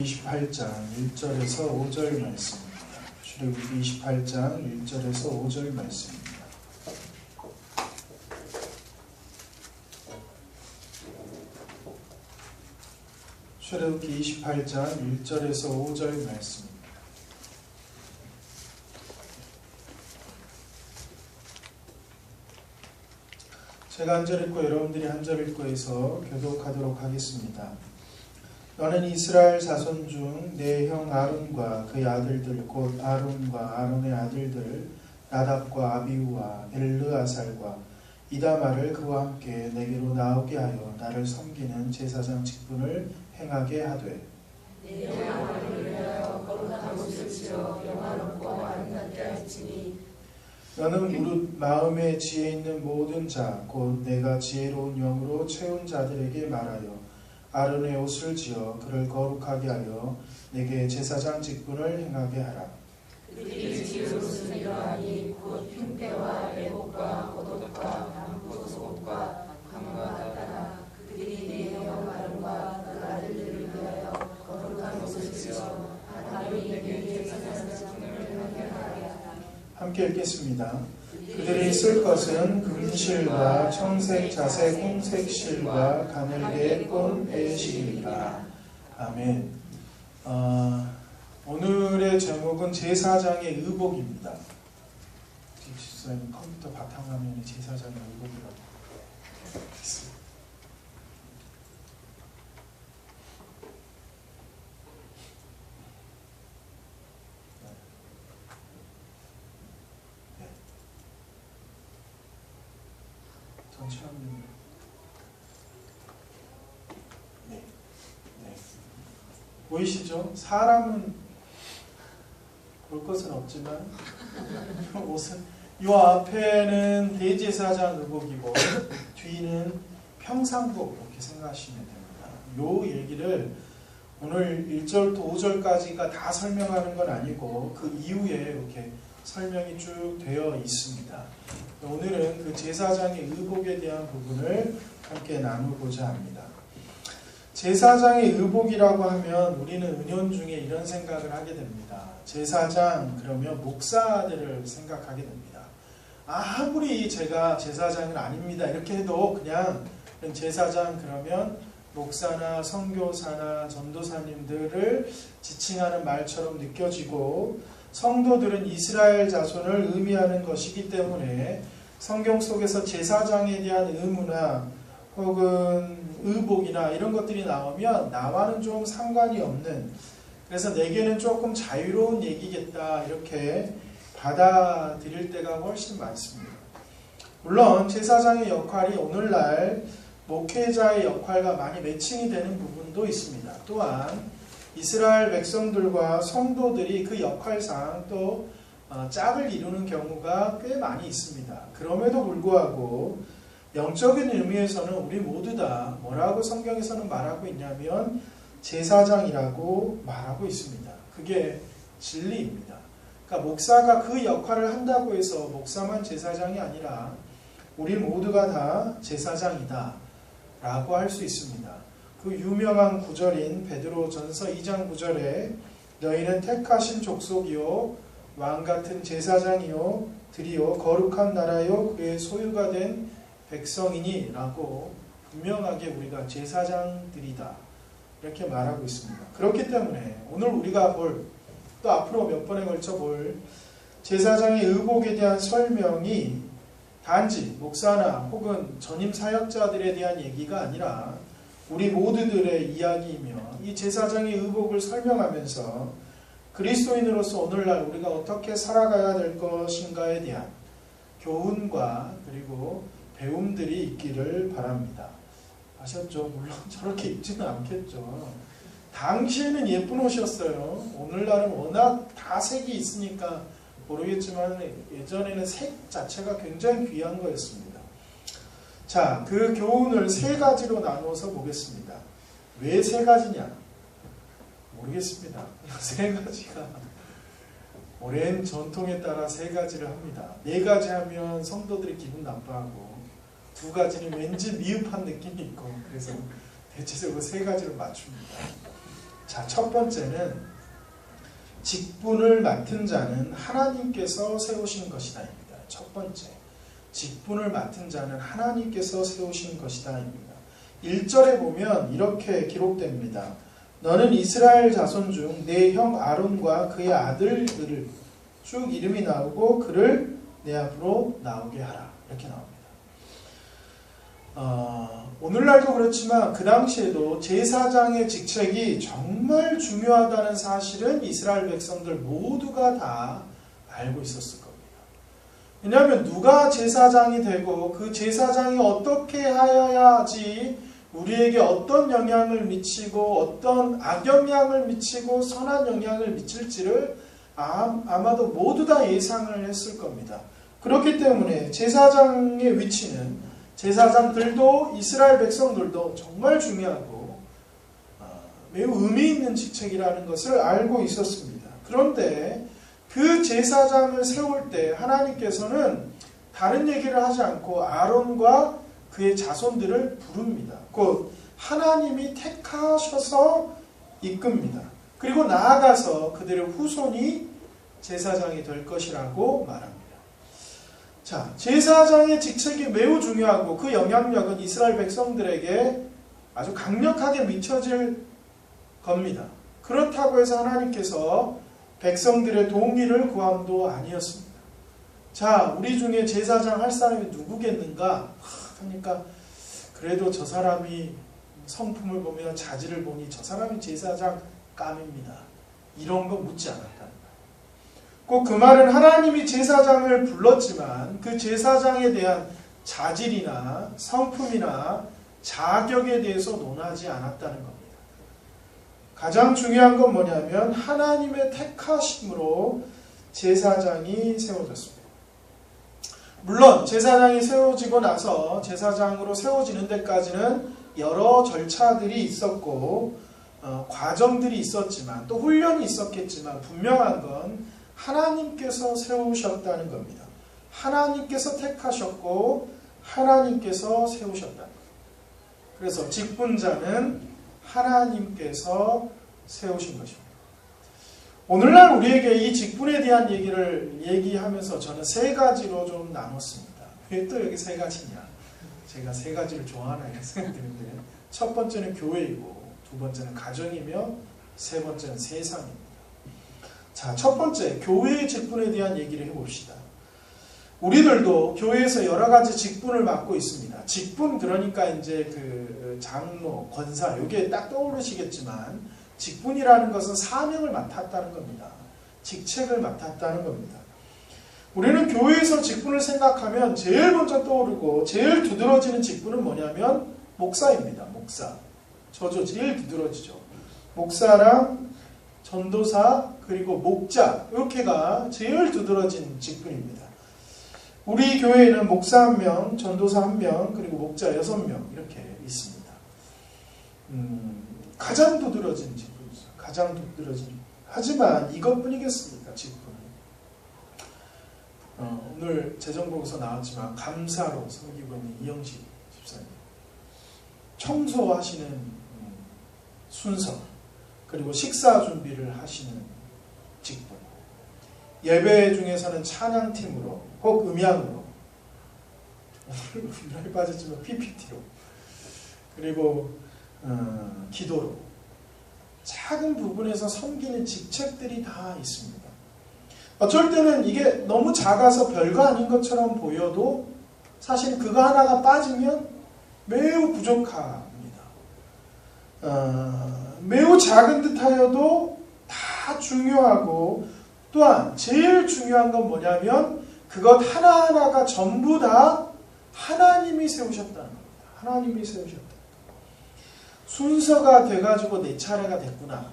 28장 1절에서 5절 말씀입니다. 출애굽기 28장 1절에서 5절 말씀입니다. 출애굽기 28장 1절에서 5절 말씀입니다. 제가 한 절 읽고 여러분들이 한 절 읽고 해서 교독하도록 하겠습니다. 너는 이스라엘 자손 중 내 형 아론과 그의 아들들 곧 아론과 아론의 아들들 나답과 아비후와 엘르아살과 이다말을 그와 함께 내게로 나오게 하여 나를 섬기는 제사장 직분을 행하게 하되 내 영광을 위하여 거룩한 옷을 지어 영화롭고 아름답게 할지니 너는 무릇 마음에 지혜 있는 모든 자 곧 내가 지혜로운 영으로 채운 자들에게 말하여 아론의 옷을 지어 그를 거룩하게 하여 내게 제사장 직분을 행하게 하라. 그들이 지을 옷은 이러하니 곧 흉패와 애복과 겉옷과 단부 속옷과 관과 같다라. 그들이 내 형 아론과 그 아들들을 위하여 거룩한 옷을 지어 아론이 내게 제사장 직분을 행하게 하라. 함께 읽겠습니다. 그들이 쓸 것은 금실과 청색, 자색, 홍색 실과 가늘게 꼰 애식이니라. 아멘. 오늘의 제목은 제사장의 의복입니다. 집사님 컴퓨터 바탕화면에 제사장의 의복이라고 있습니다. 전체 화면. 네. 보이시죠? 사람은 볼 것은 없지만 옷은 이 앞에는 대제사장 의복이고 뒤는 평상복 이렇게 생각하시면 됩니다. 요 얘기를 오늘 1절부터 5절까지가 다 설명하는 건 아니고 그 이후에 이렇게 설명이 쭉 되어 있습니다. 오늘은 그 제사장의 의복에 대한 부분을 함께 나누고자 합니다. 제사장의 의복이라고 하면 우리는 은연중에 이런 생각을 하게 됩니다. 제사장 그러면 목사들을 생각하게 됩니다. 아무리 제가 제사장은 아닙니다 이렇게 해도 그냥 제사장 그러면 목사나 선교사나 전도사님들을 지칭하는 말처럼 느껴지고 성도들은 이스라엘 자손을 의미하는 것이기 때문에 성경 속에서 제사장에 대한 의무나 혹은 의복이나 이런 것들이 나오면 나와는 좀 상관이 없는, 그래서 내게는 조금 자유로운 얘기겠다 이렇게 받아들일 때가 훨씬 많습니다. 물론 제사장의 역할이 오늘날 목회자의 역할과 많이 매칭이 되는 부분도 있습니다. 또한 이스라엘 백성들과 성도들이 그 역할상 또 짝을 이루는 경우가 꽤 많이 있습니다. 그럼에도 불구하고 영적인 의미에서는 우리 모두 다 뭐라고 성경에서는 말하고 있냐면 제사장이라고 말하고 있습니다. 그게 진리입니다. 그러니까 목사가 그 역할을 한다고 해서 목사만 제사장이 아니라 우리 모두가 다 제사장이다 라고 할 수 있습니다. 그 유명한 구절인 베드로전서 2장 9절에 너희는 택하신 족속이요 왕같은 제사장이요 드리요 거룩한 나라요 그의 소유가 된 백성이니 라고 분명하게 우리가 제사장들이다 이렇게 말하고 있습니다. 그렇기 때문에 오늘 우리가 볼, 또 앞으로 몇 번에 걸쳐 볼 제사장의 의복에 대한 설명이 단지 목사나 혹은 전임 사역자들에 대한 얘기가 아니라 우리 모두들의 이야기이며 이 제사장의 의복을 설명하면서 그리스도인으로서 오늘날 우리가 어떻게 살아가야 될 것인가에 대한 교훈과 그리고 배움들이 있기를 바랍니다. 아셨죠? 물론 저렇게 입지는 않겠죠. 당시에는 예쁜 옷이었어요. 오늘날은 워낙 다 색이 있으니까 모르겠지만 예전에는 색 자체가 굉장히 귀한 거였습니다. 자, 그 교훈을 세 가지로 나누어서 보겠습니다. 왜 세 가지냐? 모르겠습니다. 세 가지가 오랜 전통에 따라 세 가지를 합니다. 네 가지 하면 성도들이 기분 나빠하고 두 가지는 왠지 미흡한 느낌이 있고 그래서 대체적으로 세 가지로 맞춥니다. 자, 첫 번째는 직분을 맡은 자는 하나님께서 세우신 것이다입니다. 첫 번째, 직분을 맡은 자는 하나님께서 세우신 것이다입니다. 1절에 보면 이렇게 기록됩니다. 너는 이스라엘 자손 중 내 형 아론과 그의 아들들을 쭉 이름이 나오고 그를 내 앞으로 나오게 하라. 이렇게 나옵니다. 오늘날도 그렇지만 그 당시에도 제사장의 직책이 정말 중요하다는 사실은 이스라엘 백성들 모두가 다 알고 있었을 겁니다. 왜냐하면 누가 제사장이 되고 그 제사장이 어떻게 하여야지 우리에게 어떤 영향을 미치고 어떤 악영향을 미치고 선한 영향을 미칠지를 아마도 모두 다 예상을 했을 겁니다. 그렇기 때문에 제사장의 위치는 제사장들도 이스라엘 백성들도 정말 중요하고 매우 의미 있는 직책이라는 것을 알고 있었습니다. 그런데 그 제사장을 세울 때 하나님께서는 다른 얘기를 하지 않고 아론과 그의 자손들을 부릅니다. 곧 하나님이 택하셔서 이끕니다. 그리고 나아가서 그들의 후손이 제사장이 될 것이라고 말합니다. 자, 제사장의 직책이 매우 중요하고 그 영향력은 이스라엘 백성들에게 아주 강력하게 미쳐질 겁니다. 그렇다고 해서 하나님께서 백성들의 동의를 구함도 아니었습니다. 자, 우리 중에 제사장 할 사람이 누구겠는가? 하니까 그래도 저 사람이 성품을 보면 자질을 보니 저 사람이 제사장 감입니다. 이런 거 묻지 않았다는 거예요. 꼭 그 말은 하나님이 제사장을 불렀지만 그 제사장에 대한 자질이나 성품이나 자격에 대해서 논하지 않았다는 겁니다. 가장 중요한 건 뭐냐면 하나님의 택하심으로 제사장이 세워졌습니다. 물론 제사장이 세워지고 나서 제사장으로 세워지는 데까지는 여러 절차들이 있었고 과정들이 있었지만 또 훈련이 있었겠지만 분명한 건 하나님께서 세우셨다는 겁니다. 하나님께서 택하셨고 하나님께서 세우셨다는 겁니다. 그래서 직분자는 하나님께서 세우신 것입니다. 오늘날 우리에게 이 직분에 대한 얘기를 얘기하면서 저는 세 가지로 좀 나눴습니다. 왜 또 여기 세 가지냐? 제가 세 가지를 좋아하나 생각드는데 첫 번째는 교회이고 두 번째는 가정이며 세 번째는 세상입니다. 자, 첫 번째 교회의 직분에 대한 얘기를 해봅시다. 우리들도 교회에서 여러 가지 직분을 맡고 있습니다. 직분 그러니까 이제 그 장로, 권사 이게 딱 떠오르시겠지만 직분이라는 것은 사명을 맡았다는 겁니다. 직책을 맡았다는 겁니다. 우리는 교회에서 직분을 생각하면 제일 먼저 떠오르고 제일 두드러지는 직분은 뭐냐면 목사입니다. 목사. 저죠. 제일 두드러지죠. 목사랑 전도사 그리고 목자 이렇게가 제일 두드러진 직분입니다. 우리 교회에는 목사 1명, 전도사 1명, 그리고 목자 6명 이렇게 있습니다. 가장 두드러진 직분이죠. 가장 두드러진. 하지만 이것뿐이겠습니까? 직분은. 오늘 재정복에서 나왔지만 감사로 섬기고 있는 이영식 집사님. 청소하시는 순서 그리고 식사 준비를 하시는 직분. 예배 중에서는 찬양팀으로 혹 음향으로 오늘 빠졌지만 PPT로 그리고 기도로 작은 부분에서 섬기는 직책들이 다 있습니다. 어쩔 때는 이게 너무 작아서 별거 아닌 것처럼 보여도 사실 그거 하나가 빠지면 매우 부족합니다. 매우 작은 듯하여도 다 중요하고 또한 제일 중요한 건 뭐냐면 그것 하나하나가 전부 다 하나님이 세우셨다는 겁니다. 하나님이 세우셨다. 순서가 돼가지고 내 차례가 됐구나.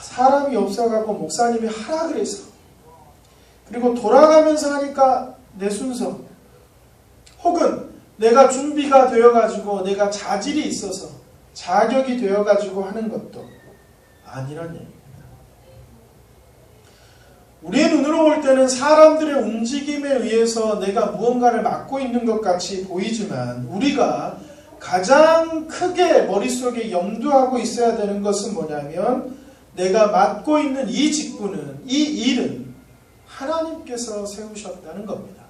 사람이 없어가고 목사님이 하라 그래서 그리고 돌아가면서 하니까 내 순서 혹은 내가 준비가 되어가지고 내가 자질이 있어서 자격이 되어가지고 하는 것도 아니란 얘기입니다. 우리의 눈으로 볼 때는 사람들의 움직임에 의해서 내가 무언가를 맡고 있는 것 같이 보이지만 우리가 가장 크게 머릿속에 염두하고 있어야 되는 것은 뭐냐면 내가 맡고 있는 이 직분은, 이 일은 하나님께서 세우셨다는 겁니다.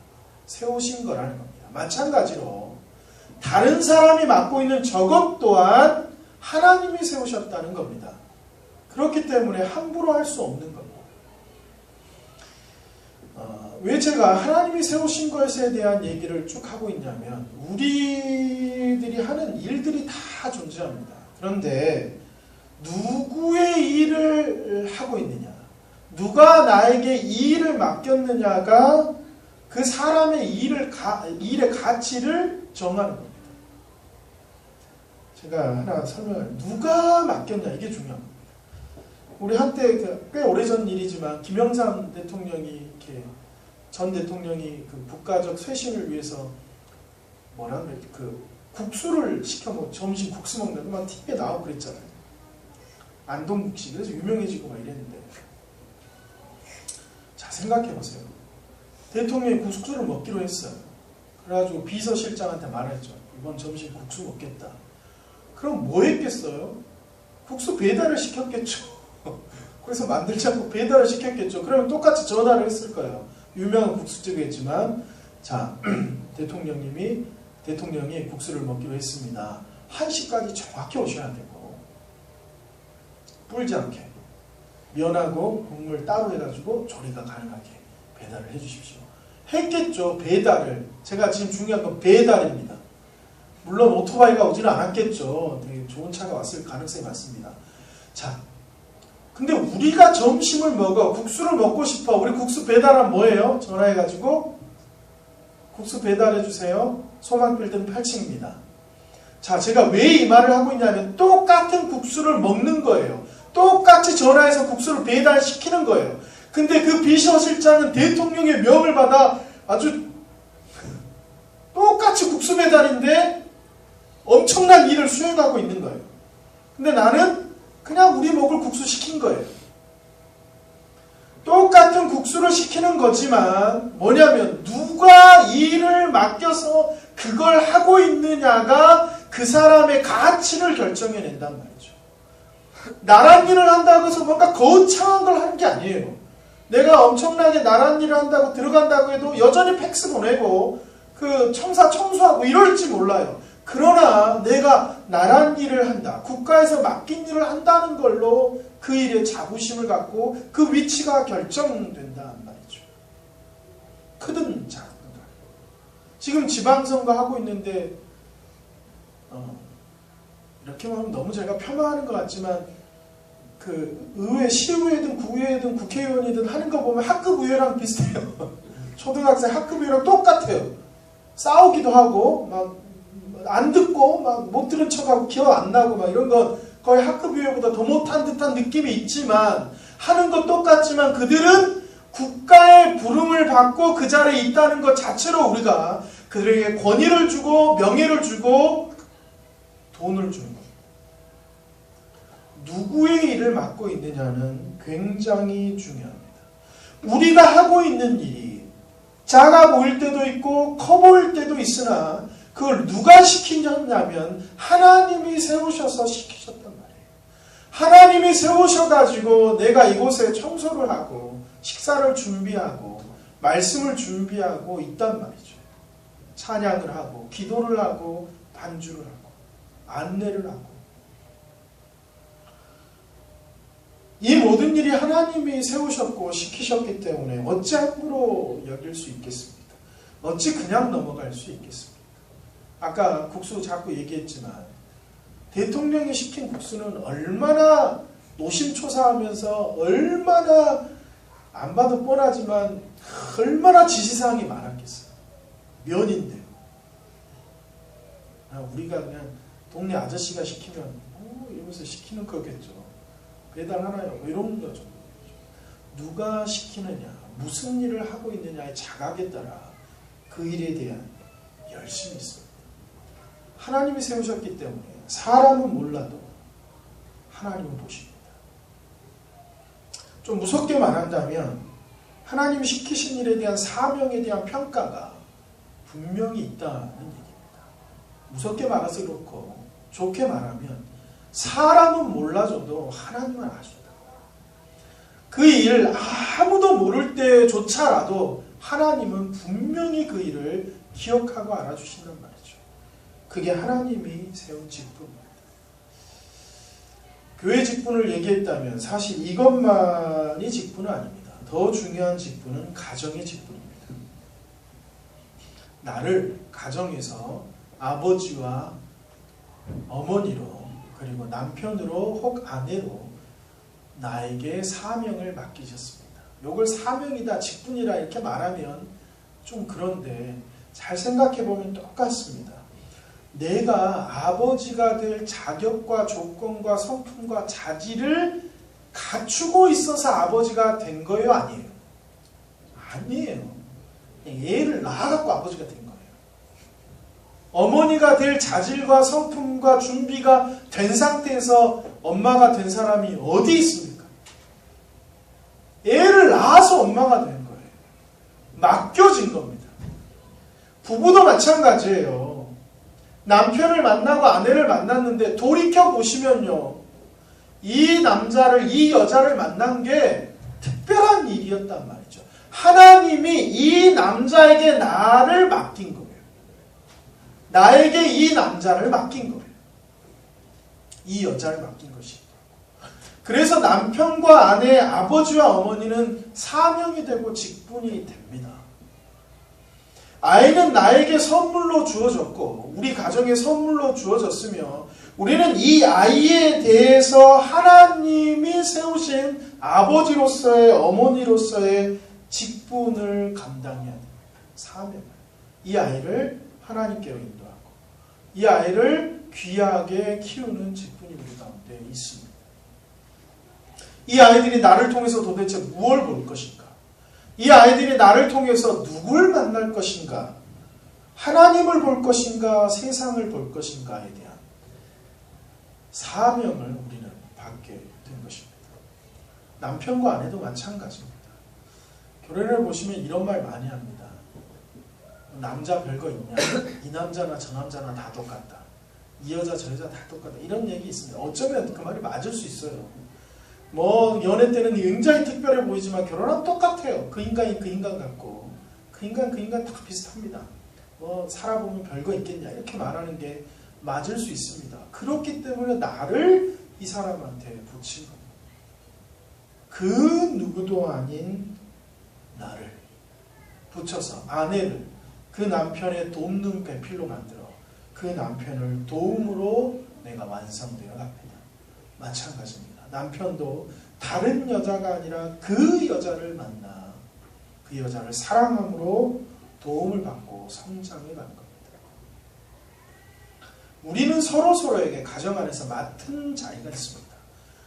세우신 거라는 겁니다. 마찬가지로 다른 사람이 맡고 있는 저것 또한 하나님이 세우셨다는 겁니다. 그렇기 때문에 함부로 할 수 없는 겁니다. 왜 제가 하나님이 세우신 것에 대한 얘기를 쭉 하고 있냐면 우리들이 하는 일들이 다 존재합니다. 그런데 누구의 일을 하고 있느냐, 누가 나에게 이 일을 맡겼느냐가 그 사람의 일의 가치를 정하는 겁니다. 제가 하나 설명을, 누가 맡겼냐, 이게 중요합니다. 우리 한때 꽤 오래전 일이지만 김영삼 대통령이 이렇게 전 대통령이 그 국가적 쇄신을 위해서 뭐라 그래, 그 국수를 시켜 먹, 점심 국수 먹는 막 TV에 나오고 그랬잖아요. 안동국시. 그래서 유명해지고 막 이랬는데, 자 생각해 보세요. 대통령이 국수를 먹기로 했어요. 그래가지고 비서실장한테 말했죠. 이번 점심 국수 먹겠다. 그럼 뭐 했겠어요? 국수 배달을 시켰겠죠. 그래서 만들자고 배달을 시켰겠죠. 그러면 똑같이 전화를 했을 거예요. 유명한 국수집이겠지만, 자 대통령이 국수를 먹기로 했습니다. 1시까지 정확히 오셔야 되고, 불지 않게 면하고 국물 따로 해가지고 조리가 가능하게 배달을 해주십시오. 했겠죠. 배달을. 제가 지금 중요한 건 배달입니다. 물론 오토바이가 오지는 않았겠죠. 되게 좋은 차가 왔을 가능성이 많습니다. 자, 근데 우리가 점심을 먹어, 국수를 먹고 싶어. 우리 국수 배달하면 뭐예요? 전화해가지고 국수 배달해주세요. 소망빌딩 8층입니다. 자, 제가 왜 이 말을 하고 있냐면 똑같은 국수를 먹는 거예요. 똑같이 전화해서 국수를 배달시키는 거예요. 근데 그 비서실장은 대통령의 명을 받아 아주 똑같이 국수 배달인데 엄청난 일을 수행하고 있는 거예요. 근데 나는 그냥 우리 먹을 국수 시킨 거예요. 똑같은 국수를 시키는 거지만 뭐냐면 누가 일을 맡겨서 그걸 하고 있느냐가 그 사람의 가치를 결정해낸단 말이죠. 나란 일을 한다고 해서 뭔가 거창한 걸 하는 게 아니에요. 내가 엄청나게 나란 일을 한다고 들어간다고 해도 여전히 팩스 보내고 그 청사 청소하고 이럴지 몰라요. 그러나 내가 나란 일을 한다, 국가에서 맡긴 일을 한다는 걸로 그 일에 자부심을 갖고 그 위치가 결정된다는 말이죠. 크든 작든. 지금 지방선거 하고 있는데 이렇게 말하면 너무 제가 폄하하는 것 같지만 그 의회, 시의회든 구의회든 국회의원이든 하는 거 보면 학급 의회랑 비슷해요. 초등학생 학급 의회랑 똑같아요. 싸우기도 하고 막 안 듣고 막 못 들은 척하고 기억 안 나고 막 이런 거 거의 학급 의회보다 더 못한 듯한 느낌이 있지만 하는 거 똑같지만 그들은 국가의 부름을 받고 그 자리에 있다는 것 자체로 우리가 그들에게 권위를 주고 명예를 주고 돈을 주는 겁니다. 누구의 일을 맡고 있느냐는 굉장히 중요합니다. 우리가 하고 있는 일이 작아 보일 때도 있고 커 보일 때도 있으나 그걸 누가 시키냐면 하나님이 세우셔서 시키셨단 말이에요. 하나님이 세우셔가지고 내가 이곳에 청소를 하고 식사를 준비하고 말씀을 준비하고 있단 말이죠. 찬양을 하고 기도를 하고 반주를 하고 안내를 하고 이 모든 일이 하나님이 세우셨고 시키셨기 때문에 어찌 함부로 여길 수 있겠습니까? 어찌 그냥 넘어갈 수 있겠습니까? 아까 국수 자꾸 얘기했지만 대통령이 시킨 국수는 얼마나 노심초사하면서 얼마나 안 봐도 뻔하지만 얼마나 지시사항이 많았겠어요. 면인데요. 우리가 그냥 동네 아저씨가 시키면 이러면서 시키는 거겠죠. 배달하나요? 뭐 이런 거죠. 누가 시키느냐, 무슨 일을 하고 있느냐의 자각에 따라 그 일에 대한 열심이 있습니다. 하나님이 세우셨기 때문에 사람은 몰라도 하나님은 보십니다. 좀 무섭게 말한다면 하나님이 시키신 일에 대한 사명에 대한 평가가 분명히 있다는 얘기입니다. 무섭게 말해서 그렇고 좋게 말하면 사람은 몰라줘도 하나님은 아신다. 그 일 아무도 모를 때조차라도 하나님은 분명히 그 일을 기억하고 알아주신단 말이죠. 그게 하나님이 세운 직분입니다. 교회 직분을 얘기했다면 사실 이것만이 직분은 아닙니다. 더 중요한 직분은 가정의 직분입니다. 나를 가정에서 아버지와 어머니로 그리고 남편으로 혹 아내로 나에게 사명을 맡기셨습니다. 이걸 사명이다, 직분이라 이렇게 말하면 좀 그런데 잘 생각해보면 똑같습니다. 내가 아버지가 될 자격과 조건과 성품과 자질을 갖추고 있어서 아버지가 된 거예요? 아니에요? 아니에요. 애를 낳아갖고 아버지가 된 거예요. 어머니가 될 자질과 성품과 준비가 된 상태에서 엄마가 된 사람이 어디 있습니까? 애를 낳아서 엄마가 된 거예요. 맡겨진 겁니다. 부부도 마찬가지예요. 남편을 만나고 아내를 만났는데 돌이켜 보시면요, 이 남자를, 이 여자를 만난 게 특별한 일이었단 말이죠. 하나님이 이 남자에게 나를 맡긴 거예요. 나에게 이 남자를 맡긴 거예요. 이 여자를 맡긴 것이. 그래서 남편과 아내, 아버지와 어머니는 사명이 되고 직분이 됩니다. 아이는 나에게 선물로 주어졌고 우리 가정에 선물로 주어졌으며 우리는 이 아이에 대해서 하나님이 세우신 아버지로서의, 어머니로서의 직분을 감당해야 됩니다. 사명을. 이 아이를 하나님께로 인도하고 이 아이를 귀하게 키우는 직분이 우리 가운데 있습니다. 이 아이들이 나를 통해서 도대체 무엇을 볼 것인가? 이 아이들이 나를 통해서 누굴 만날 것인가? 하나님을 볼 것인가? 세상을 볼 것인가에 대한 사명을 우리는 받게 된 것입니다. 남편과 아내도 마찬가지입니다. 교회를 보시면 이런 말 많이 합니다. 남자 별거 있냐? 이 남자나 저 남자나 다 똑같다. 이 여자 저 여자 다 똑같다. 이런 얘기 있습니다. 어쩌면 그 말이 맞을 수 있어요. 뭐 연애 때는 굉장히 특별해 보이지만 결혼하면 똑같아요. 그 인간이 그 인간 같고 그 인간 다 비슷합니다. 뭐 살아보면 별거 있겠냐 이렇게 말하는 게 맞을 수 있습니다. 그렇기 때문에 나를 이 사람한테 붙인 겁니다. 그 누구도 아닌 나를 붙여서 아내를 그 남편의 돕는 배필로 만들어 그 남편을 도움으로 내가 완성되어 갑니다. 마찬가지입니다. 남편도 다른 여자가 아니라 그 여자를 만나 그 여자를 사랑함으로 도움을 받고 성장해 간 겁니다. 우리는 서로서로에게 가정 안에서 맡은 자리가 있습니다.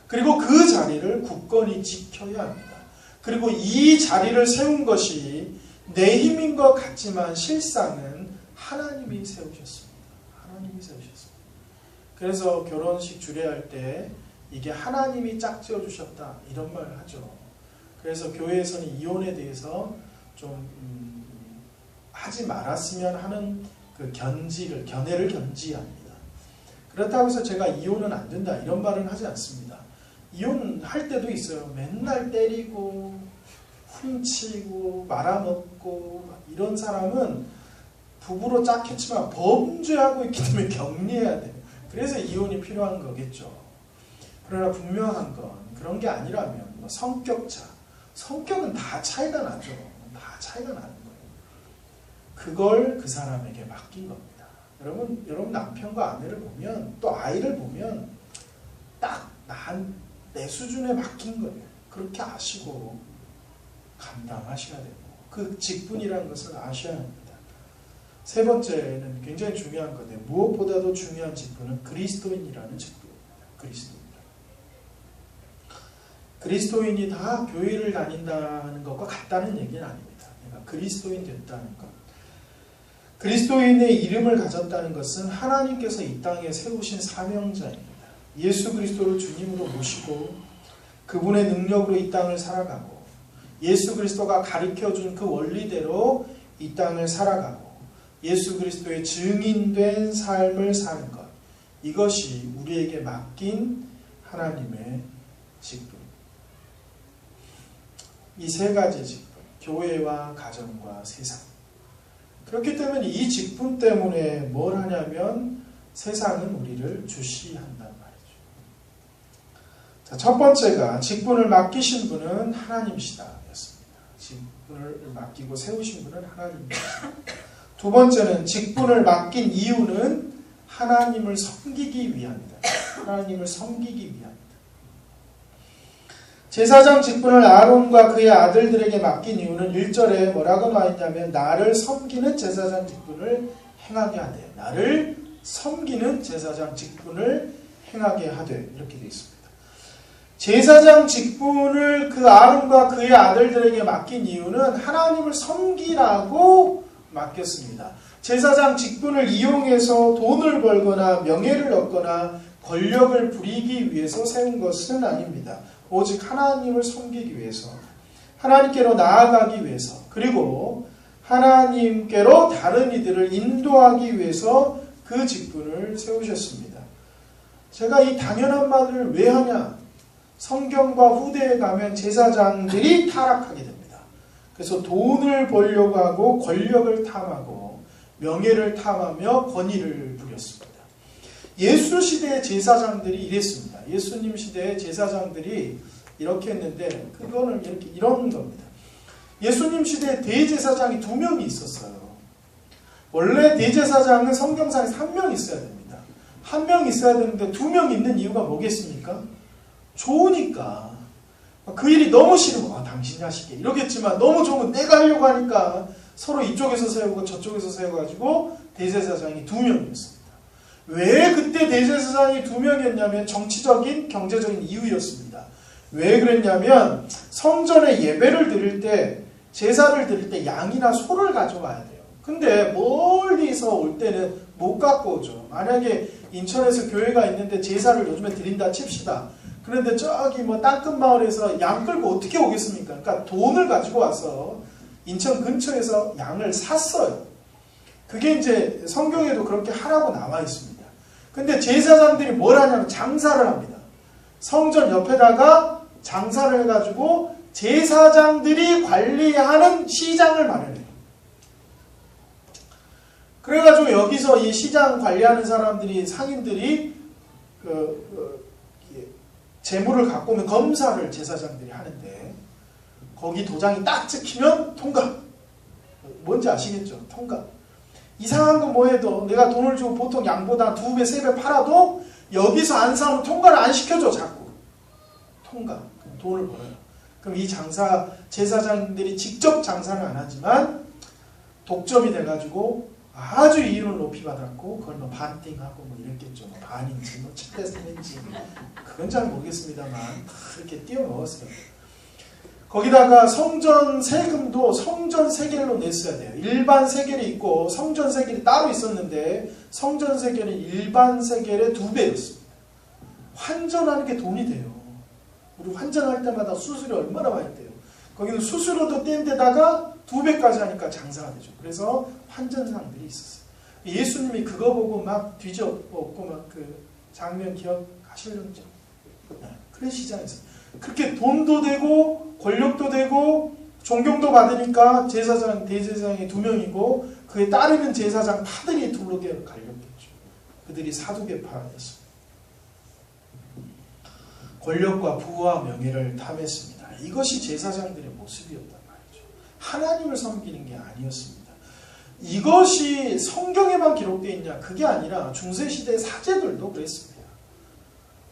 그리고 그 자리를 굳건히 지켜야 합니다. 그리고 이 자리를 세운 것이 내 힘인 것 같지만 실상은 하나님이 세우셨습니다. 하나님이 세우셨습니다. 그래서 결혼식 주례할 때 이게 하나님이 짝지어 주셨다 이런 말을 하죠. 그래서 교회에서는 이혼에 대해서 좀 하지 말았으면 하는 그 견해를 견지합니다. 그렇다고 해서 제가 이혼은 안 된다 이런 말은 하지 않습니다. 이혼할 때도 있어요. 맨날 때리고 훔치고 말아먹고 이런 사람은 부부로 짝했지만 범죄하고 있기 때문에 격리해야 돼요. 그래서 이혼이 필요한 거겠죠. 그러나 분명한 건 그런 게 아니라면 뭐 성격차, 성격은 다 차이가 나죠. 다 차이가 나는 거예요. 그걸 그 사람에게 맡긴 겁니다. 여러분 남편과 아내를 보면 또 아이를 보면 딱 내 수준에 맡긴 거예요. 그렇게 아시고 감당하셔야 되고 그 직분이라는 것을 아셔야 합니다. 세 번째는 굉장히 중요한 건데 무엇보다도 중요한 직분은 그리스도인이라는 직분입니다. 그리스도인이 다 교회를 다닌다는 것과 같다는 얘기는 아닙니다. 내가 그리스도인 됐다는 것. 그리스도인의 이름을 가졌다는 것은 하나님께서 이 땅에 세우신 사명자입니다. 예수 그리스도를 주님으로 모시고 그분의 능력으로 이 땅을 살아가고 예수 그리스도가 가르쳐준 그 원리대로 이 땅을 살아가고 예수 그리스도의 증인된 삶을 사는 것, 이것이 우리에게 맡긴 하나님의 직분. 이 세 가지 직분, 교회와 가정과 세상. 그렇기 때문에 이 직분 때문에 뭘 하냐면 세상은 우리를 주시한단 말이죠. 자, 첫 번째가 직분을 맡기신 분은 하나님이시다 였습니다. 직분을 맡기고 세우신 분은 하나님이시다. 두 번째는 직분을 맡긴 이유는 하나님을 섬기기 위함이다. 하나님을 섬기기 위함이다. 제사장 직분을 아론과 그의 아들들에게 맡긴 이유는 1절에 뭐라고 나와있냐면 나를 섬기는 제사장 직분을 행하게 하되, 나를 섬기는 제사장 직분을 행하게 하되, 이렇게 되어 있습니다. 제사장 직분을 그 아론과 그의 아들들에게 맡긴 이유는 하나님을 섬기라고 맡겼습니다. 제사장 직분을 이용해서 돈을 벌거나 명예를 얻거나 권력을 부리기 위해서 세운 것은 아닙니다. 오직 하나님을 섬기기 위해서, 하나님께로 나아가기 위해서, 그리고 하나님께로 다른 이들을 인도하기 위해서 그 직분을 세우셨습니다. 제가 이 당연한 말을 왜 하냐? 성경과 후대에 가면 제사장들이 타락하게 됩니다. 그래서 돈을 벌려고 하고 권력을 탐하고 명예를 탐하며 권위를 부렸습니다. 예수 시대의 제사장들이 이랬습니다. 예수님 시대의 제사장들이 이렇게 했는데 그거는 이런 겁니다. 예수님 시대에 대제사장이 2명이 있었어요. 원래 대제사장은 성경상에 3명 있어야 됩니다. 1명 있어야 되는데 2명 있는 이유가 뭐겠습니까? 좋으니까. 그 일이 너무 싫으면 당신이 하시게 이러겠지만, 너무 좋으면 내가 하려고 하니까 서로 이쪽에서 세우고 저쪽에서 세워가지고 대제사장이 2명이었습니다. 왜 그때 대제사장이 2명이었냐면 정치적인 경제적인 이유였습니다. 왜 그랬냐면 성전에 예배를 드릴 때, 제사를 드릴 때 양이나 소를 가져와야 돼요. 근데 멀리서 올 때는 못 갖고 오죠. 만약에 인천에서 교회가 있는데 제사를 요즘에 드린다 칩시다. 그런데 저기 뭐 땅끝 마을에서 양 끌고 어떻게 오겠습니까? 그러니까 돈을 가지고 와서 인천 근처에서 양을 샀어요. 그게 이제 성경에도 그렇게 하라고 나와 있습니다. 근데 제사장들이 뭘 하냐면 장사를 합니다. 성전 옆에다가 장사를 해가지고 제사장들이 관리하는 시장을 마련해요. 그래가지고 여기서 이 시장 관리하는 사람들이, 상인들이 재물을 갖고 오면 검사를 제사장들이 하는데, 거기 도장이 딱 찍히면 통과. 뭔지 아시겠죠? 통과. 이상한 건 뭐해도 내가 돈을 주고 보통 양보다 2배, 3배 팔아도 여기서 안 사면 통과를 안 시켜줘, 자꾸. 통과. 그럼 돈을 벌어요. 그럼 이 제사장들이 직접 장사는 안 하지만 독점이 돼가지고 아주 이윤을 높이 받았고, 그걸 뭐 반띵하고 뭐 이랬겠죠. 뭐 반인지 뭐 7대 3인지 그건 잘 모르겠습니다만 그렇게 뛰어먹었어요. 거기다가 성전 세금도 성전 세겔로 냈어야 돼요. 일반 세겔이 있고 성전 세겔이 따로 있었는데, 성전 세겔은 일반 세겔의 2배였습니다. 환전하는 게 돈이 돼요. 우리 환전할 때마다 수수료 얼마나 많이 떼요. 거기는 수수료도 뗀 데다가 2배까지 하니까 장사가 되죠. 그래서 환전상들이 있었어요. 예수님이 그거 보고 막 뒤져엎고 막 그 장면 기억하실런지? 그래, 시장에서 그렇게 돈도 되고 권력도 되고 존경도 받으니까 제사장, 대제사장이 2명이고 그에 따르는 제사장 파들이 둘로 갈렸겠죠. 그들이 사두개파였습니다. 권력과 부와 명예를 탐했습니다. 이것이 제사장들의 모습이었단 말이죠. 하나님을 섬기는 게 아니었습니다. 이것이 성경에만 기록되어 있냐? 그게 아니라 중세시대 사제들도 그랬습니다.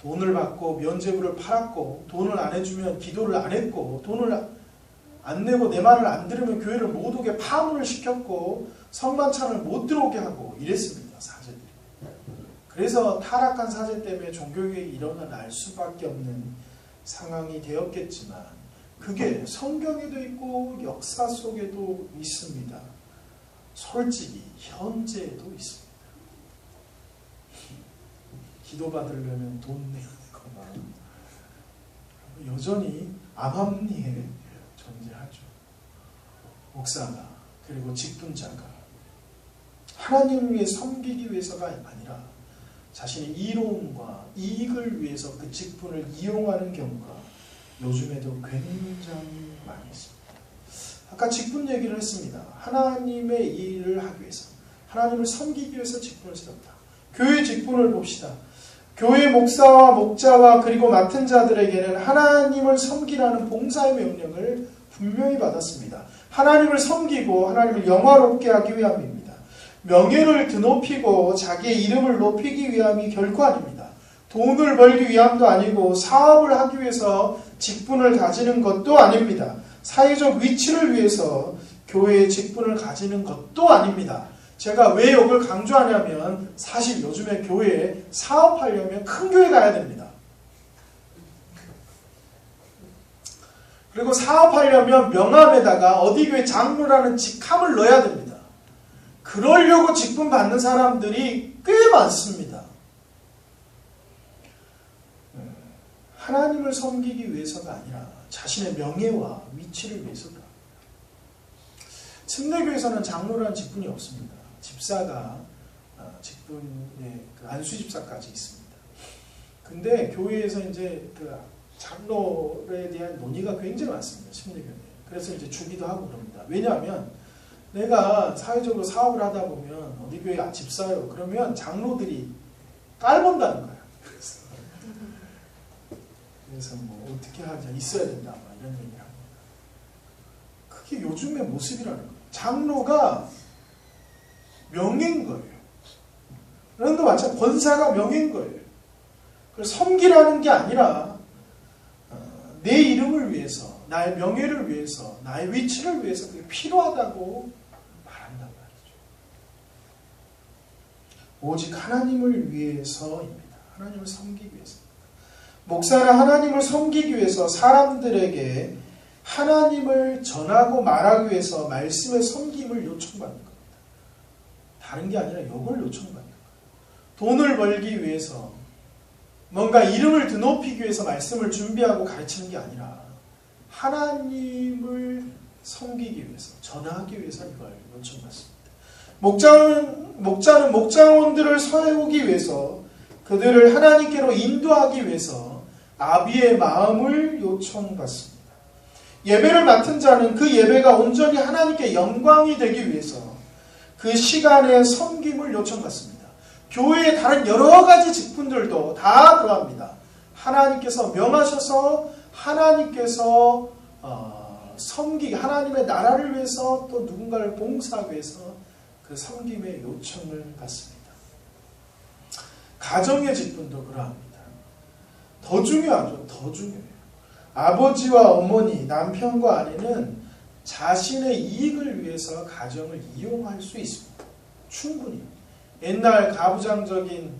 돈을 받고 면죄부를 팔았고, 돈을 안 해주면 기도를 안 했고, 돈을 안 내고 내 말을 안 들으면 교회를 못 오게 파문을 시켰고, 성만찬을 못 들어오게 하고 이랬습니다. 사제들이. 그래서 타락한 사제 때문에 종교개혁이 일어날 수밖에 없는 상황이 되었겠지만, 그게 성경에도 있고 역사 속에도 있습니다. 솔직히 현재에도 있습니다. 기도받으려면 돈 내야 되거나 여전히 암암리에 존재하죠. 목사가, 그리고 직분자가 하나님을 위해 섬기기 위해서가 아니라 자신의 이로움과 이익을 위해서 그 직분을 이용하는 경우가 요즘에도 굉장히 많이 있습니다. 아까 직분 얘기를 했습니다. 하나님의 일을 하기 위해서, 하나님을 섬기기 위해서 직분을 세웠다. 교회 직분을 봅시다. 교회 목사와 목자와 그리고 맡은 자들에게는 하나님을 섬기라는 봉사의 명령을 분명히 받았습니다. 하나님을 섬기고 하나님을 영화롭게 하기 위함입니다. 명예를 드높이고 자기의 이름을 높이기 위함이 결코 아닙니다. 돈을 벌기 위함도 아니고 사업을 하기 위해서 직분을 가지는 것도 아닙니다. 사회적 위치를 위해서 교회의 직분을 가지는 것도 아닙니다. 제가 왜 이걸 강조하냐면 사실 요즘에 교회에 사업하려면 큰 교회 가야 됩니다. 그리고 사업하려면 명함에다가 어디 교회 장로라는 직함을 넣어야 됩니다. 그러려고 직분 받는 사람들이 꽤 많습니다. 하나님을 섬기기 위해서가 아니라 자신의 명예와 위치를 위해서다. 침례교에서는 장로라는 직분이 없습니다. 집사가 직분에 안수집사까지 있습니다. 근데 교회에서 이제 그 장로에 대한 논의가 굉장히 많습니다. 침례교회. 그래서 이제 주기도 하고 그럽니다. 왜냐하면 내가 사회적으로 사업을 하다 보면 어디 교회 집사요. 그러면 장로들이 깔본다는 거야. 그래서 뭐 어떻게 하자 있어야 된다 막 이런 얘기를 합니다. 그게 요즘의 모습이라는 거예요. 장로가 명예인 거예요. 그런데 마찬가지 권사가 명예인 거예요. 그래서 섬기라는 게 아니라 내 이름을 위해서, 나의 명예를 위해서, 나의 위치를 위해서 그게 필요하다고 말한단 말이죠. 오직 하나님을 위해서입니다. 하나님을 섬기기 위해서. 목사는 하나님을 섬기기 위해서 사람들에게 하나님을 전하고 말하기 위해서 말씀의 섬김을 요청받는 겁니다. 다른 게 아니라 이걸 요청받는 거예요. 돈을 벌기 위해서 뭔가 이름을 드높이기 위해서 말씀을 준비하고 가르치는 게 아니라 하나님을 섬기기 위해서, 전하기 위해서 이걸 요청받습니다. 목자는 목장원들을 세우기 위해서 그들을 하나님께로 인도하기 위해서 아비의 마음을 요청받습니다. 예배를 맡은 자는 그 예배가 온전히 하나님께 영광이 되기 위해서 그 시간에 섬김을 요청받습니다. 교회의 다른 여러 가지 직분들도 다 그러합니다. 하나님께서 명하셔서 하나님께서 섬기기, 하나님의 나라를 위해서 또 누군가를 봉사하기 위해서 그 섬김의 요청을 받습니다. 가정의 직분도 그러합니다. 더 중요하죠. 더 중요해요. 아버지와 어머니, 남편과 아내는 자신의 이익을 위해서 가정을 이용할 수 있습니다. 충분히. 옛날 가부장적인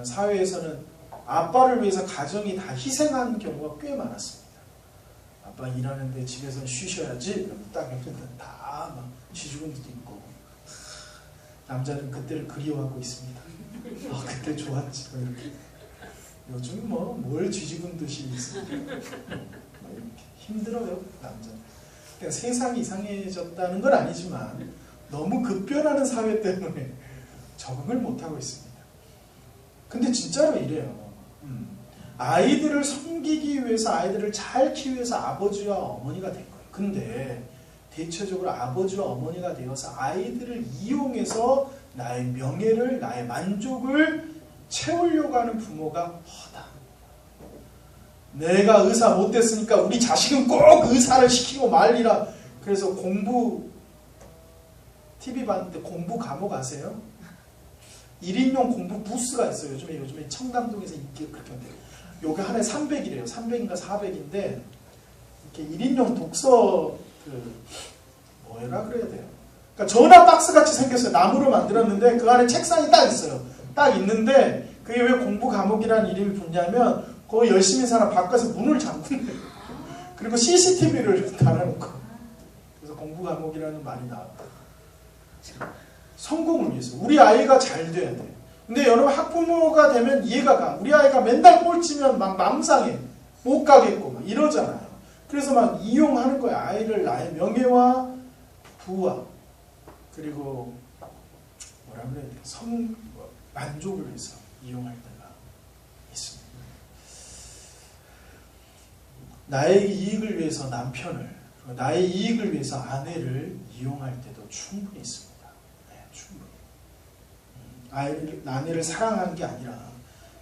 사회에서는 아빠를 위해서 가정이 다 희생하는 경우가 꽤 많았습니다. 아빠 일하는데 집에서 쉬셔야지. 그럼 딱 옆에는 다 막 쥐죽은 데도 있고. 남자는 그때를 그리워하고 있습니다. 그때 좋았지. 이렇게. 요즘 뭘 쥐죽은 듯이 있습니다. 힘들어요, 남자는. 그러니까 세상이 이상해졌다는 건 아니지만 너무 급변하는 사회 때문에 적응을 못하고 있습니다. 근데 진짜로 이래요. 아이들을 섬기기 위해서, 아이들을 잘 키우기 위해서 아버지와 어머니가 된 거예요. 근데 대체적으로 아버지와 어머니가 되어서 아이들을 이용해서 나의 명예를, 나의 만족을 채우려고 하는 부모가 허다. 내가 의사 못됐으니까 우리 자식은 꼭 의사를 시키고 말리라. 그래서 TV 봤는데 공부 감옥 아세요? 1인용 공부 부스가 있어요. 요즘에 청담동에서 인기가 그렇게 한대요. 요게 한 해 300이래요. 300인가 400인데 이렇게 1인용 독서 뭐라 그래야 돼요. 그러니까 전화 박스 같이 생겼어요. 나무로 만들었는데 그 안에 책상이 딱 있어요. 딱 있는데 그게 왜 공부 감옥이라는 이름이 붙냐면 거기 열심히 사람 밖에서 문을 잠근대요. 그리고 CCTV를 달아놓고. 그래서 공부 감옥이라는 말이 나왔다. 성공을 위해서. 우리 아이가 잘 돼야 돼요. 근데 여러분 학부모가 되면 이해가 가. 우리 아이가 맨날 꼴찌면 막 맘상해. 못 가겠고 막 이러잖아요. 그래서 막 이용하는 거예요. 아이를 나의 명예와 부와 그리고 뭐라 그래야 돼요? 만족을 위해서 이용할 때가 있습니다. 나의 이익을 위해서 남편을, 나의 이익을 위해서 아내를 이용할 때도 충분히 있습니다. 네, 충분히. 아내를 사랑하는 게 아니라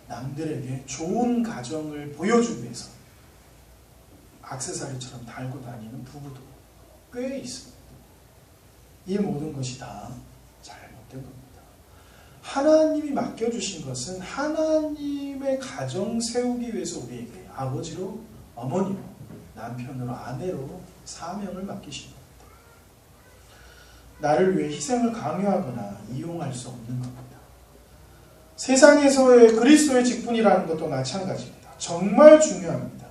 남들에게 좋은 가정을 보여주기 위해서 액세서리처럼 달고 다니는 부부도 꽤 있습니다. 이 모든 것이 다 잘못된 겁니다. 하나님이 맡겨주신 것은 하나님의 가정 세우기 위해서 우리에게 아버지로, 어머니로, 남편으로, 아내로 사명을 맡기신 겁니다. 나를 위해 희생을 강요하거나 이용할 수 없는 겁니다. 세상에서의 그리스도의 직분이라는 것도 마찬가지입니다. 정말 중요합니다.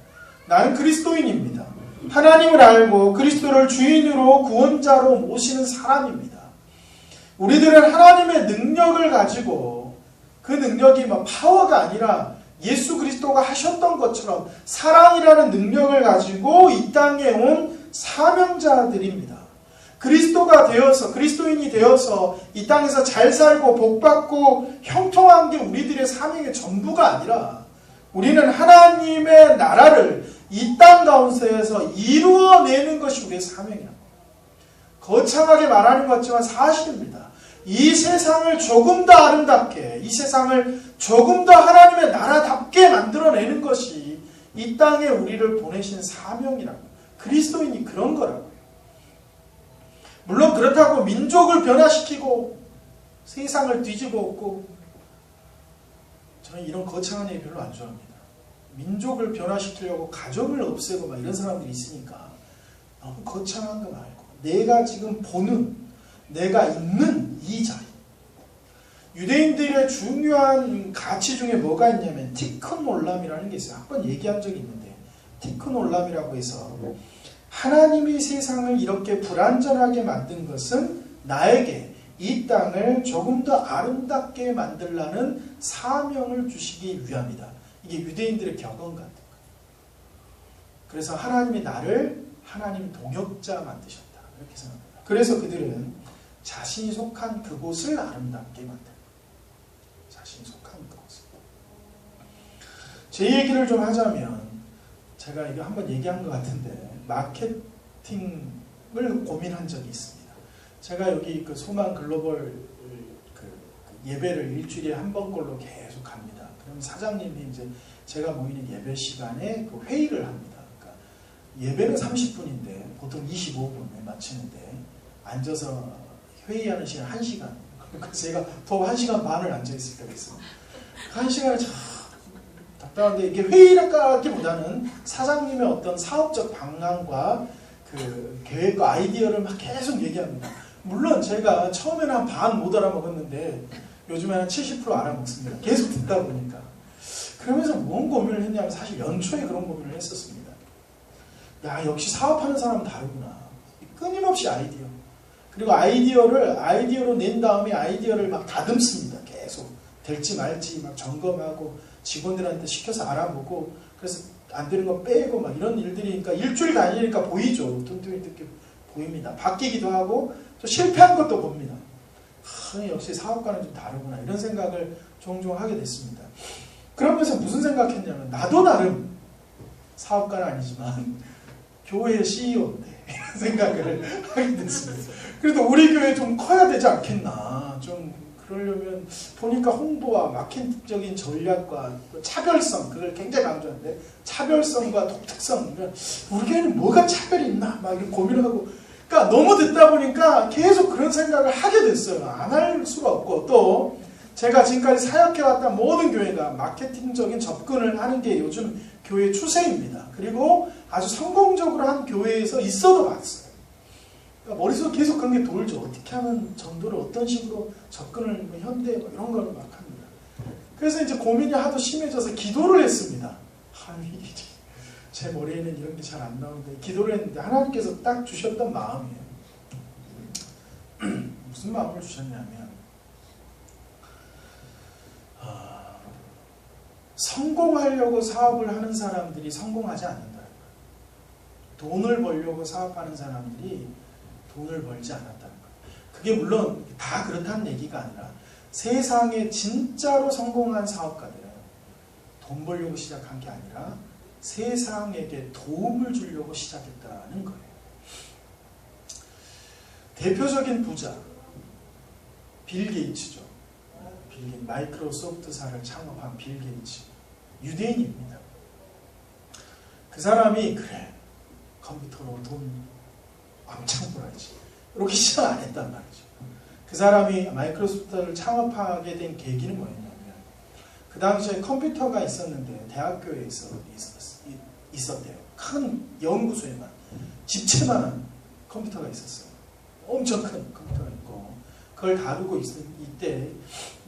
나는 그리스도인입니다. 하나님을 알고 그리스도를 주인으로 구원자로 모시는 사람입니다. 우리들은 하나님의 능력을 가지고 그 능력이 파워가 아니라 예수 그리스도가 하셨던 것처럼 사랑이라는 능력을 가지고 이 땅에 온 사명자들입니다. 그리스도가 되어서, 그리스도인이 되어서 이 땅에서 잘 살고 복받고 형통한 게 우리들의 사명의 전부가 아니라 우리는 하나님의 나라를 이 땅 가운데에서 이루어내는 것이 우리의 사명이라고. 거창하게 말하는 것 같지만 사실입니다. 이 세상을 조금 더 아름답게, 이 세상을 조금 더 하나님의 나라답게 만들어내는 것이 이 땅에 우리를 보내신 사명이라고. 그리스도인이 그런 거라고요. 물론 그렇다고 민족을 변화시키고 세상을 뒤집어 엎고, 저는 이런 거창한 얘기 별로 안 좋아합니다. 민족을 변화시키려고 가정을 없애고 이런 사람들이 있으니까 너무 거창한 거 말고 내가 지금 보는, 내가 있는 이 자리. 유대인들의 중요한 가치 중에 뭐가 있냐면 티큰 올람이라는 게 있어요. 한번 얘기한 적이 있는데, 티큰 올람이라고 해서 하나님이 세상을 이렇게 불완전하게 만든 것은 나에게 이 땅을 조금 더 아름답게 만들라는 사명을 주시기 위함이다. 이게 유대인들의 격언 같은 거예요. 그래서 하나님이 나를 하나님 동역자 만드셨다. 이렇게 생각합니다. 그래서 그들은 자신이 속한 그곳을 아름답게 만듭니다. 자신이 속한 그곳을. 제 얘기를 좀 하자면, 제가 이거 한번 얘기한 것 같은데 마케팅을 고민한 적이 있습니다. 제가 여기 그 소망 글로벌 예배를 일주일에 한 번꼴로 계속 갑니다. 그럼 사장님이 이제 제가 모이는 예배 시간에 그 회의를 합니다. 그러니까 예배는 30분인데 보통 25분에 마치는데 앉아서 회의하는 시간 1시간. 그러니까 제가 더 1시간 반을 앉아있을 때가 있어요. 1시간에 참 답답한데, 이게 회의라기보다는 사장님의 어떤 사업적 방향과 그 계획과 아이디어를 막 계속 얘기합니다. 물론 제가 처음에는 한 반 못 알아먹었는데 요즘에는 70% 알아먹습니다. 계속 듣다 보니까. 그러면서 뭔 고민을 했냐면 사실 연초에 그런 고민을 했었습니다. 야, 역시 사업하는 사람은 다르구나. 끊임없이 아이디어. 그리고 아이디어로 낸 다음에 아이디어를 막 다듬습니다. 계속. 될지 말지 막 점검하고 직원들한테 시켜서 알아보고, 그래서 안 되는 거 빼고 막 이런 일들이니까 일주일 다니니까 보이죠. 뚱뚱이 보입니다. 바뀌기도 하고 또 실패한 것도 봅니다. 역시 사업가는 좀 다르구나 이런 생각을 종종 하게 됐습니다. 그러면서 무슨 생각했냐면, 나도 나름 사업가는 아니지만 교회의 CEO인데 이런 생각을 하게 됐습니다. 그래도 우리 교회 좀 커야 되지 않겠나. 좀 그러려면 보니까 홍보와 마케팅적인 전략과 차별성, 그걸 굉장히 강조하는데 차별성과 독특성, 우리 교회는 뭐가 차별이 있나 막 이런 고민을 하고, 그러니까 너무 듣다 보니까 계속 그런 생각을 하게 됐어요. 안 할 수가 없고, 또 제가 지금까지 사역해왔던 모든 교회가 마케팅적인 접근을 하는 게 요즘 교회 추세입니다. 그리고 아주 성공적으로 한 교회에서 있어도 봤어요. 그러니까 머릿속에 계속 그런 게 돌죠. 어떻게 하면 전도를 어떤 식으로 접근을, 현대 이런 거를 막 합니다. 그래서 이제 고민이 하도 심해져서 기도를 했습니다. 제 머리에는 이런 게 잘 안 나오는데 기도를 했는데 하나님께서 딱 주셨던 마음이에요. 무슨 마음을 주셨냐면, 성공하려고 사업을 하는 사람들이 성공하지 않는다. 돈을 벌려고 사업하는 사람들이 돈을 벌지 않았다는 거예요. 그게 물론 다 그렇다는 얘기가 아니라 세상에 진짜로 성공한 사업가들은 돈 벌려고 시작한 게 아니라 세상에게 도움을 주려고 시작했다는 거예요. 대표적인 부자 빌 게이츠죠. 마이크로소프트사를 창업한 빌 게이츠, 유대인입니다. 그 사람이 그래 컴퓨터로 돈 왕창 벌어야지 이렇게 시작 안 했단 말이죠. 그 사람이 마이크로소프트를 창업하게 된 계기는 뭐였냐면 그 당시에 컴퓨터가 있었는데 대학교에 있었대요. 큰 연구소에만 집채만한 컴퓨터가 있었어요. 엄청 큰 컴퓨터가 있고 그걸 다루고 있을 이때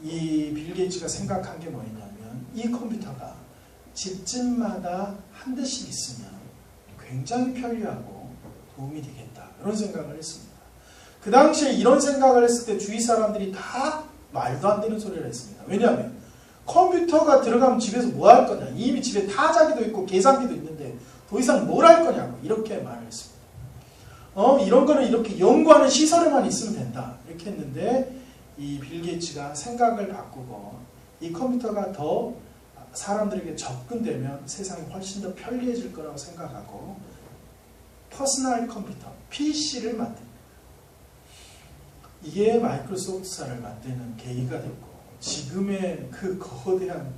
이 빌 게이츠가 생각한 게 뭐였냐면 이 컴퓨터가 집집마다 한 대씩 있으면 굉장히 편리하고 도움이 되겠다 이런 생각을 했습니다. 그 당시에 이런 생각을 했을 때 주위 사람들이 다 말도 안 되는 소리를 했습니다. 왜냐하면 컴퓨터가 들어가면 집에서 뭐 할 거냐, 이미 집에 타자기도 있고 계산기도 있는데 더 이상 뭘 할 거냐고 이렇게 말을 했습니다. 이런 거는 이렇게 연구하는 시설에만 있으면 된다 이렇게 했는데 이 빌 게이츠가 생각을 바꾸고 이 컴퓨터가 더 사람들에게 접근되면 세상이 훨씬 더 편리해질 거라고 생각하고 퍼스널 컴퓨터, PC를 만듭니다. 이게 마이크로소프트사를 만드는 계기가 됐고 지금의 그 거대한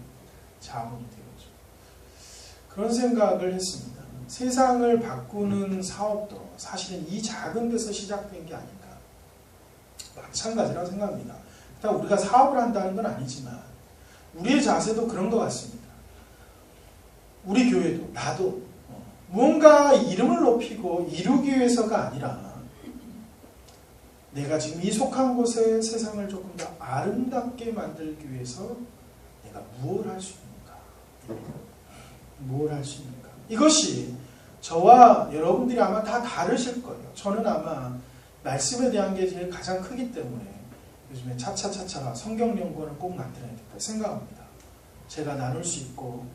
자본이 되었죠. 그런 생각을 했습니다. 세상을 바꾸는 사업도 사실은 이 작은 데서 시작된 게 아닌가 마찬가지라고 생각합니다. 일단 우리가 사업을 한다는 건 아니지만 우리의 자세도 그런 것 같습니다. 우리 교회도 나도 무언가 이름을 높이고 이루기 위해서가 아니라 내가 지금 이 속한 곳에 세상을 조금 더 아름답게 만들기 위해서 내가 무엇을 할 수 있는가? 무엇을 할 수 있는가? 이것이 저와 여러분들이 아마 다 다르실 거예요. 저는 아마 말씀에 대한 게 제일 가장 크기 때문에 요즘에 차차차차 성경 연구원을 꼭 만들어야겠다 생각합니다. 제가 나눌 수 있고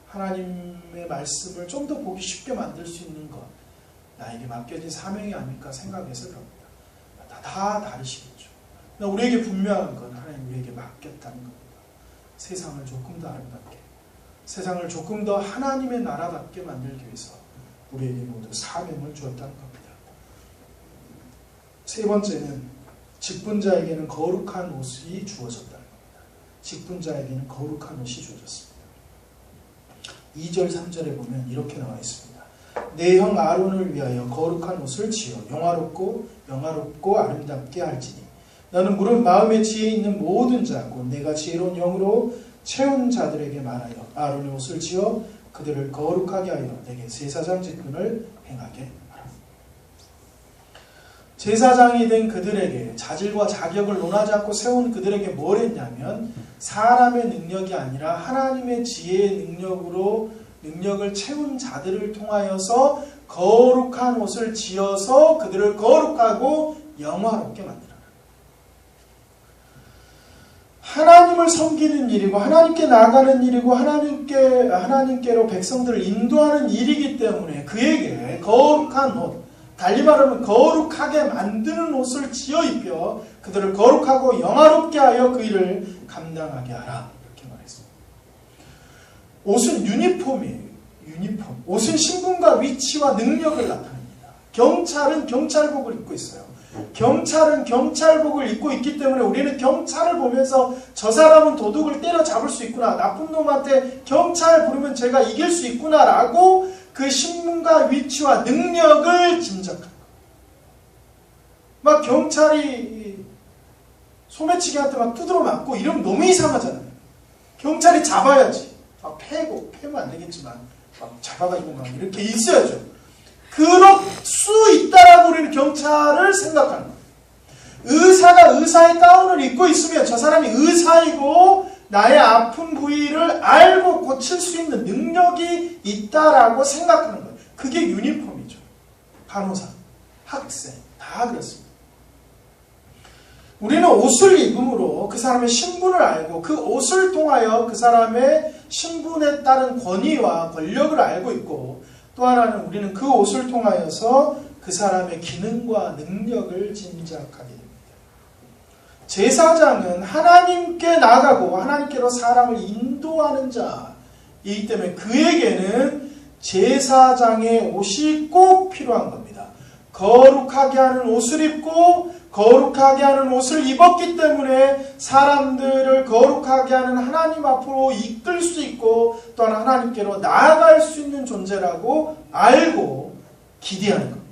하나님의 말씀을 좀 더 보기 쉽게 만들 수 있는 것 나에게 맡겨진 사명이 아닐까 생각해서 그럽니다. 다 다르시겠죠. 우리에게 분명한 건 하나님 우리에게 맡겼다는 겁니다. 세상을 조금 더 아름답게, 세상을 조금 더 하나님의 나라답게 만들기 위해서 우리에게 모두 사명을 주었다는 겁니다. 세 번째는 직분자에게는 거룩한 옷이 주어졌다는 겁니다. 직분자에게는 거룩한 옷이 주어졌습니다. 2절 3절에 보면 이렇게 나와 있습니다. 내 형 아론을 위하여 거룩한 옷을 지어 영화롭고 아름답게 할지니 너는 무릇 마음에 지혜 있는 모든 자 곧 내가 지혜로운 영으로 채운 자들에게 말하여 아론의 옷을 지어 그들을 거룩하게 하여 내게 제사장 직분을 행하게 하라. 제사장이 된 그들에게 자질과 자격을 논하지 않고 세운 그들에게 뭘 했냐면 사람의 능력이 아니라 하나님의 지혜의 능력을 채운 자들을 통하여서 거룩한 옷을 지어서 그들을 거룩하고 영화롭게 만들어라. 하나님을 섬기는 일이고 하나님께 나아가는 일이고 하나님께로 백성들을 인도하는 일이기 때문에 그에게 거룩한 옷, 달리 말하면 거룩하게 만드는 옷을 지어 입혀 그들을 거룩하고 영화롭게 하여 그 일을 감당하게 하라. 이렇게 말했습니다. 옷은 유니폼이에요. 유니폼. 옷은 신분과 위치와 능력을 나타냅니다. 경찰은 경찰복을 입고 있어요. 경찰은 경찰복을 입고 있기 때문에 우리는 경찰을 보면서 저 사람은 도둑을 때려잡을 수 있구나. 나쁜 놈한테 경찰 부르면 제가 이길 수 있구나라고 그 신분과 위치와 능력을 짐작하는 거예요. 막 경찰이 소매치기한테 막 두드러 맞고 이러면 너무 이상하잖아요. 경찰이 잡아야지. 막 패면 안 되겠지만 막 잡아가지고 막 이렇게 있어야죠. 그럴 수 있다라고 우리는 경찰을 생각하는 거예요. 의사가 의사의 가운을 입고 있으면 저 사람이 의사이고 나의 아픈 부위를 알고 고칠 수 있는 능력이 있다라고 생각하는 거예요. 그게 유니폼이죠. 간호사, 학생 다 그렇습니다. 우리는 옷을 입음으로 그 사람의 신분을 알고 그 옷을 통하여 그 사람의 신분에 따른 권위와 권력을 알고 있고 또 하나는 우리는 그 옷을 통하여서 그 사람의 기능과 능력을 짐작하게 됩니다. 제사장은 하나님께 나가고 하나님께로 사람을 인도하는 자이기 때문에 그에게는 제사장의 옷이 꼭 필요한 겁니다. 거룩하게 하는 옷을 입고 거룩하게 하는 옷을 입었기 때문에 사람들을 거룩하게 하는 하나님 앞으로 이끌 수 있고 또한 하나님께로 나아갈 수 있는 존재라고 알고 기대하는 겁니다.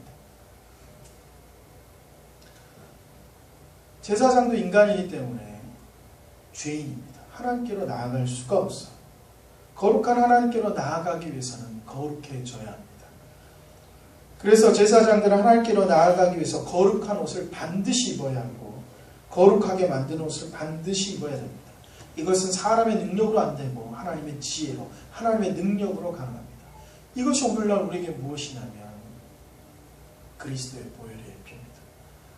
제사장도 인간이기 때문에 죄인입니다. 하나님께로 나아갈 수가 없어요. 거룩한 하나님께로 나아가기 위해서는 거룩해져야 합니다. 그래서 제사장들은 하나님께로 나아가기 위해서 거룩한 옷을 반드시 입어야 하고 거룩하게 만든 옷을 반드시 입어야 됩니다. 이것은 사람의 능력으로 안 되고 하나님의 지혜로 하나님의 능력으로 가능합니다. 이것이 오늘날 우리에게 무엇이냐면 그리스도의 보혈의 피입니다.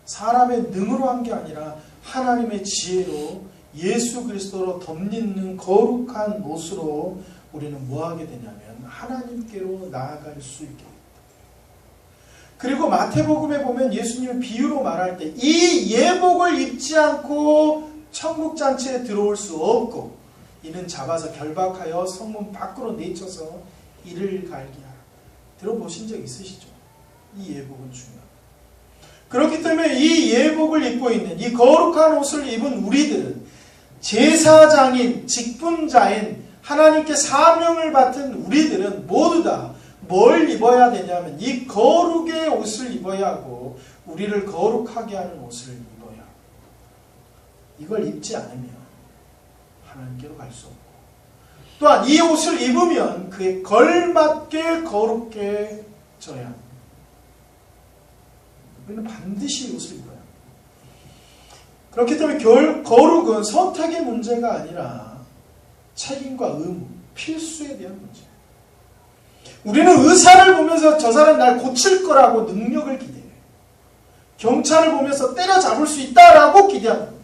사람의 능으로 한 게 아니라 하나님의 지혜로 예수 그리스도로 덧입는 거룩한 옷으로 우리는 뭐하게 되냐면 하나님께로 나아갈 수 있게 됩니다. 그리고 마태복음에 보면 예수님이 비유로 말할 때 이 예복을 입지 않고 천국잔치에 들어올 수 없고 이는 잡아서 결박하여 성문 밖으로 내쳐서 이를 갈게 하라. 들어보신 적 있으시죠? 이 예복은 중요합니다. 그렇기 때문에 이 예복을 입고 있는 이 거룩한 옷을 입은 우리들은 제사장인 직분자인 하나님께 사명을 받은 우리들은 모두 다 뭘 입어야 되냐면 이 거룩의 옷을 입어야 하고 우리를 거룩하게 하는 옷을 입어야 하고 이걸 입지 않으면 하나님께로 갈 수 없고 또한 이 옷을 입으면 그에 걸맞게 거룩해져야 합니다. 우리는 반드시 이 옷을 입어야 합니다. 그렇기 때문에 거룩은 선택의 문제가 아니라 책임과 의무, 필수에 대한 문제예요. 우리는 의사를 보면서 저 사람 날 고칠 거라고 능력을 기대해요. 경찰을 보면서 때려잡을 수 있다라고 기대합니다.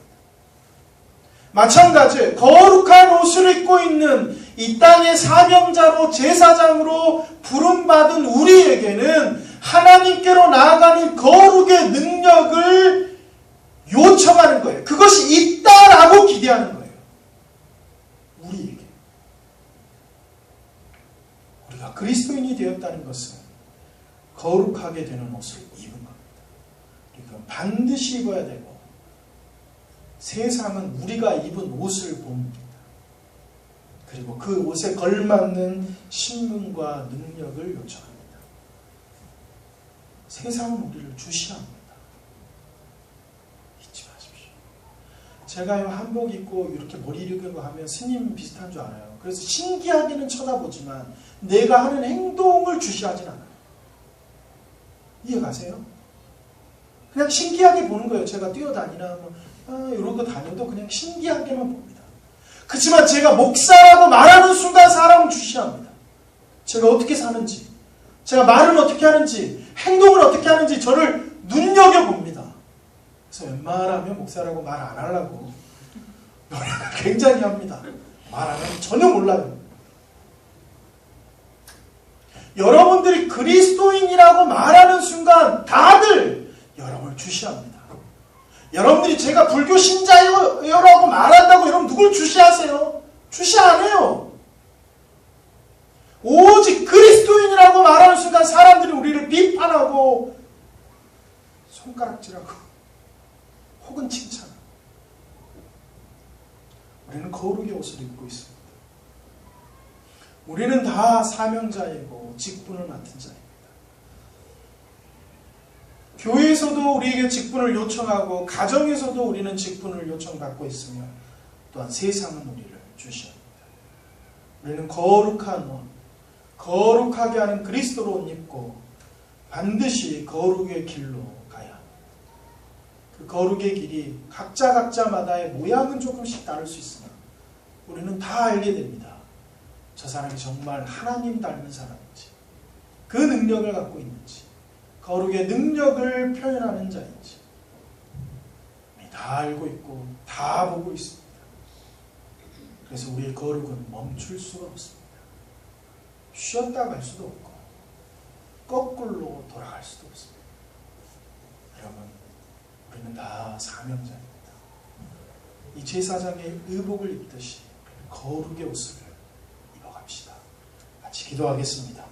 마찬가지로 거룩한 옷을 입고 있는 이 땅의 사명자로 제사장으로 부름받은 우리에게는 하나님께로 나아가는 거룩의 능력을 요청하는 거예요. 그것이 있다라고 기대하는 거예요. 우리에게. 우리가 그리스도인이 되었다는 것은 거룩하게 되는 옷을 입은 겁니다. 그러니까 반드시 입어야 되고 세상은 우리가 입은 옷을 봅니다. 그리고 그 옷에 걸맞는 신분과 능력을 요청합니다. 세상은 우리를 주시합니다. 잊지 마십시오. 제가 한복 입고 이렇게 머리 이렇게 하면 스님 비슷한 줄 알아요. 그래서 신기하게는 쳐다보지만 내가 하는 행동을 주시하진 않아요. 이해가세요? 그냥 신기하게 보는 거예요. 제가 뛰어다니나 이런 거 다녀도 그냥 신기하게만 봅니다. 그렇지만 제가 목사라고 말하는 순간 사람은 주시합니다. 제가 어떻게 사는지, 제가 말을 어떻게 하는지, 행동을 어떻게 하는지 저를 눈여겨봅니다. 그래서 웬만하면 목사라고 말 안 하려고 노력을 굉장히 합니다. 말 안 하면 전혀 몰라요. 여러분들이 그리스도인이라고 말하는 순간 다들 여러분을 주시합니다. 여러분들이 제가 불교 신자요라고 말한다고 여러분 누굴 주시하세요? 주시 안 해요. 오직 그리스도인이라고 말하는 순간 사람들이 우리를 비판하고 손가락질하고 혹은 칭찬하고 우리는 거룩의 옷을 입고 있습니다. 우리는 다 사명자이고 직분을 맡은 자입니다. 교회에서도 우리에게 직분을 요청하고 가정에서도 우리는 직분을 요청받고 있으며 또한 세상은 우리를 주시합니다. 우리는 거룩한 옷, 거룩하게 하는 그리스도로 옷 입고 반드시 거룩의 길로 가야 합니다. 그 거룩의 길이 각자마다의 모양은 조금씩 다를 수 있으나 우리는 다 알게 됩니다. 저 사람이 정말 하나님 닮은 사람인지 그 능력을 갖고 있는지 거룩의 능력을 표현하는 자인지 다 알고 있고 다 보고 있습니다. 그래서 우리의 거룩은 멈출 수가 없습니다. 쉬었다 갈 수도 없고 거꾸로 돌아갈 수도 없습니다. 여러분, 우리는 다 사명자입니다. 이 제사장의 의복을 입듯이 거룩의 옷을 입어갑시다. 같이 기도하겠습니다.